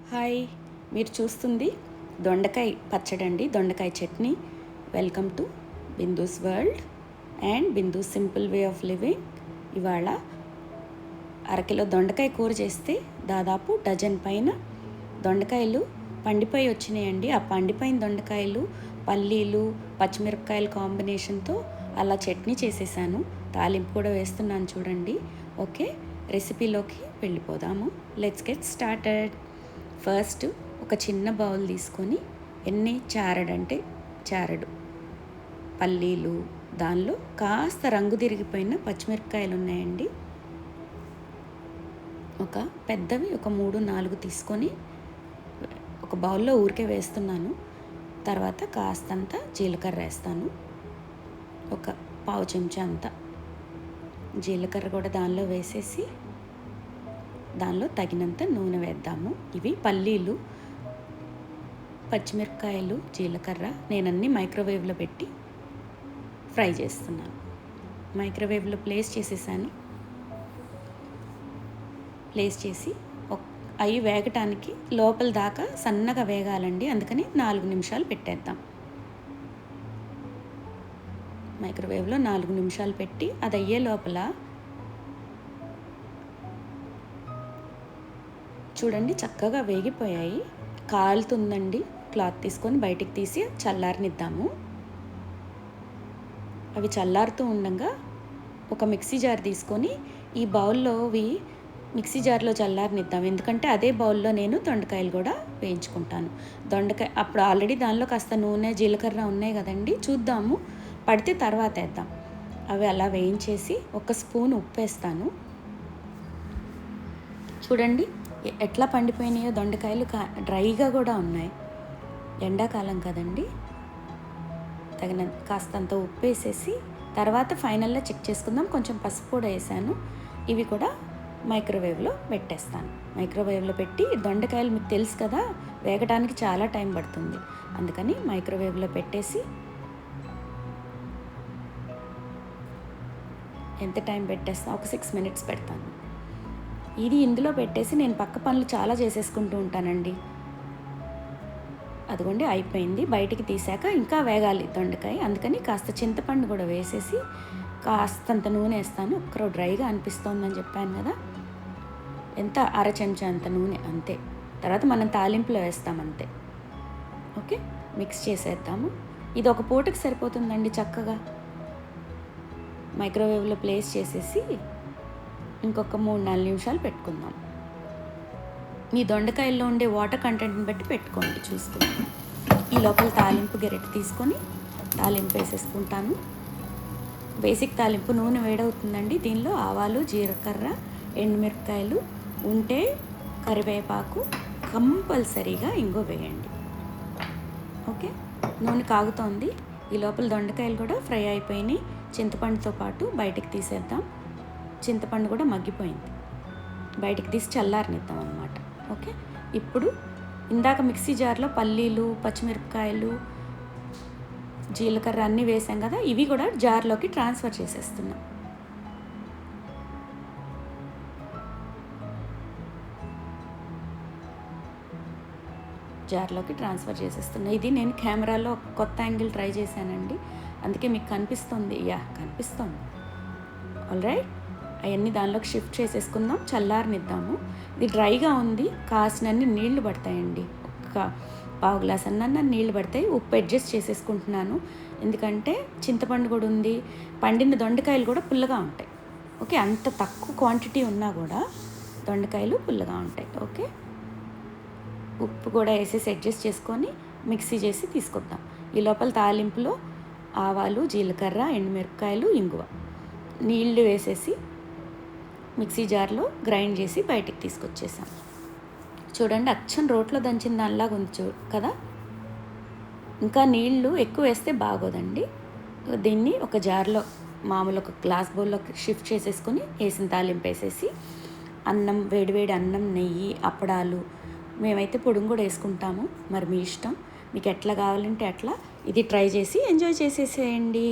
Hi, మీరు చూస్తుంది దొండకాయ పచ్చడి అండి, దొండకాయ chutney. Welcome to Bindu's world and Bindu's simple way of living. ఇవాళ అరకిలో దొండకాయ కూర చేస్తే దాదాపు డజన్ పైన దొండకాయలు పండిపోయి వచ్చినాయండి. ఆ పండిపోయిన దొండకాయలు పల్లీలు పచ్చిమిరపకాయల కాంబినేషన్తో అలా చట్నీ చేసేసాను. తాలింపు కూడా వేస్తున్నాను చూడండి. ఓకే, రెసిపీలోకి వెళ్ళిపోదాము. Let's get started. ఫస్ట్ ఒక చిన్న బౌల్ తీసుకొని ఎన్ని చారడు పల్లీలు, దానిలో కాస్త రంగు తిరిగిపోయిన పచ్చిమిరపకాయలు ఉన్నాయండి. ఒక పెద్దవి ఒక 3-4 తీసుకొని ఒక బౌల్లో ఊరికే వేస్తున్నాను. తర్వాత కాస్తంత జీలకర్ర వేస్తాను. ఒక పావు చెంచా అంత జీలకర్ర కూడా దానిలో వేసేసి దానిలో తగినంత నూనె వేద్దాము. ఇవి పల్లీలు, పచ్చిమిరపకాయలు, జీలకర్ర నేనన్నీ మైక్రోవేవ్లో పెట్టి ఫ్రై చేస్తున్నాను. మైక్రోవేవ్లో ప్లేస్ చేసేసాను. ప్లేస్ చేసి అవి వేగటానికి లోపల దాకా సన్నగా వేగాలండి, అందుకని 4 నిమిషాలు పెట్టేద్దాం. మైక్రోవేవ్లో 4 నిమిషాలు పెట్టి అది అయ్యే లోపల చూడండి చక్కగా వేగిపోయాయి. కాలుతుందండి. క్లాత్ తీసుకొని బయటికి తీసి చల్లారనిద్దాము. అవి చల్లారుతూ ఉండగా ఒక మిక్సీ జార్ తీసుకొని ఈ బౌల్లోవి మిక్సీ జార్లో చల్లారనిద్దాం. ఎందుకంటే అదే బౌల్లో నేను దొండకాయలు కూడా వేయించుకుంటాను. దొండకాయ అప్పుడు ఆల్రెడీ దానిలో కాస్త నూనె జీలకర్ర ఉన్నాయి కదండి, చూద్దాము పడితే తర్వాత వేద్దాం. అవి అలా వేయించేసి 1 స్పూన్ ఉప్పు వేస్తాను. చూడండి ఎట్లా పండిపోయినాయో దొండకాయలు, డ్రైగా కూడా ఉన్నాయి. ఎండాకాలం కదండి, కాస్తంత ఉప్పు వేసేసి తర్వాత ఫైనల్లో చెక్ చేసుకుందాం. కొంచెం పసుపు కూడా వేసాను. ఇవి కూడా మైక్రోవేవ్లో పెట్టేస్తాను. మైక్రోవేవ్లో పెట్టి దొండకాయలు మీకు తెలుసు కదా, వేగడానికి చాలా టైం పడుతుంది. అందుకని మైక్రోవేవ్లో పెట్టేసి ఎంత టైం పెట్టేస్తాను, ఒక 6 మినిట్స్ పెడతాను. ఇది ఇందులో పెట్టేసి నేను పక్క పనులు చాలా చేసేసుకుంటూ ఉంటానండి. అదిగోండి అయిపోయింది. బయటికి తీసాక ఇంకా వేగాలి దొండకాయ, అందుకని కాస్త చింతపండు కూడా వేసేసి కాస్తంత నూనె వేస్తాను. ఒక్కరో డ్రైగా అనిపిస్తోందని చెప్పాను కదా, ఎంత 1/2 చెంచా అంత నూనె అంతే. తర్వాత మనం తాలింపులో వేస్తాం అంతే. ఓకే, మిక్స్ చేసేద్దాము. ఇది ఒక పూటకి సరిపోతుందండి చక్కగా. మైక్రోవేవ్లో ప్లేస్ చేసేసి ఇంకొక 3-4 నిమిషాలు పెట్టుకుందాం. మీ దొండకాయల్లో ఉండే వాటర్ కంటెంట్ని బట్టి పెట్టుకోండి చూసుకుని. ఈ లోపల తాలింపు గెరెట్ తీసుకొని తాలింపు వేసేసుకుంటాను. బేసిక్ తాలింపు. నూనె వేడవుతుందండి. దీనిలో ఆవాలు, జీలకర్ర, ఎండుమిరపకాయలు ఉంటే కరివేపాకు, కంపల్సరీగా ఇంగో వేయండి. ఓకే, నూనె కాగుతోంది. ఈ లోపల దొండకాయలు కూడా ఫ్రై అయిపోయినాయి. చింతపండుతో పాటు బయటికి తీసేద్దాం. చింతపండు కూడా మగ్గిపోయింది. బయటికి తీసి చల్లారనిద్దాం అన్నమాట. ఓకే, ఇప్పుడు ఇందాక మిక్సీ జార్లో పల్లీలు, పచ్చిమిరపకాయలు, జీలకర్ర అన్నీ వేసాం కదా, ఇవి కూడా జార్లోకి ట్రాన్స్ఫర్ చేసేస్తున్నాం. ఇది నేను కెమెరాలో కొత్త యాంగిల్ ట్రై చేశానండి, అందుకే మీకు కనిపిస్తుంది. కనిపిస్తుంది. ఆల్రైట్, అవన్నీ దానిలోకి షిఫ్ట్ చేసేసుకుందాం. చల్లారనిద్దాము. ఇది డ్రైగా ఉంది, కాసినన్ని నీళ్లు పడతాయండి. ఒక పావు గ్లాస్ అన్న నీళ్లు పడతాయి. ఉప్పు అడ్జస్ట్ చేసేసుకుంటున్నాను, ఎందుకంటే చింతపండు కూడా ఉంది. పండిన దొండకాయలు కూడా పుల్లగా ఉంటాయి. ఓకే, అంత తక్కువ క్వాంటిటీ ఉన్నా కూడా దొండకాయలు పుల్లగా ఉంటాయి. ఓకే, ఉప్పు కూడా వేసేసి అడ్జస్ట్ చేసుకొని మిక్సీ చేసి తీసుకొద్దాం. ఈ లోపల తాలింపులో ఆవాలు, జీలకర్ర, ఎండుమిరపకాయలు, ఇంగువ, నీళ్లు వేసేసి మిక్సీ జార్లో గ్రైండ్ చేసి బయటికి తీసుకొచ్చేసాం. చూడండి అచ్చం రోట్లో దంచిన దానిలాగా ఉంచు కదా. ఇంకా నీళ్లు ఎక్కువ వేస్తే బాగోదండి. దీన్ని ఒక జార్లో మామూలు ఒక గ్లాస్ బౌల్లో షిఫ్ట్ చేసేసుకొని వేసిన తాలింపు వేసేసి అన్నం, వేడివేడి అన్నం, నెయ్యి, అప్పడాలు, మేమైతే పొడుం కూడా వేసుకుంటాము. మరి మీ ఇష్టం, మీకు ఎట్లా కావాలంటే అట్లా. ఇది ట్రై చేసి ఎంజాయ్ చేసేసేయండి.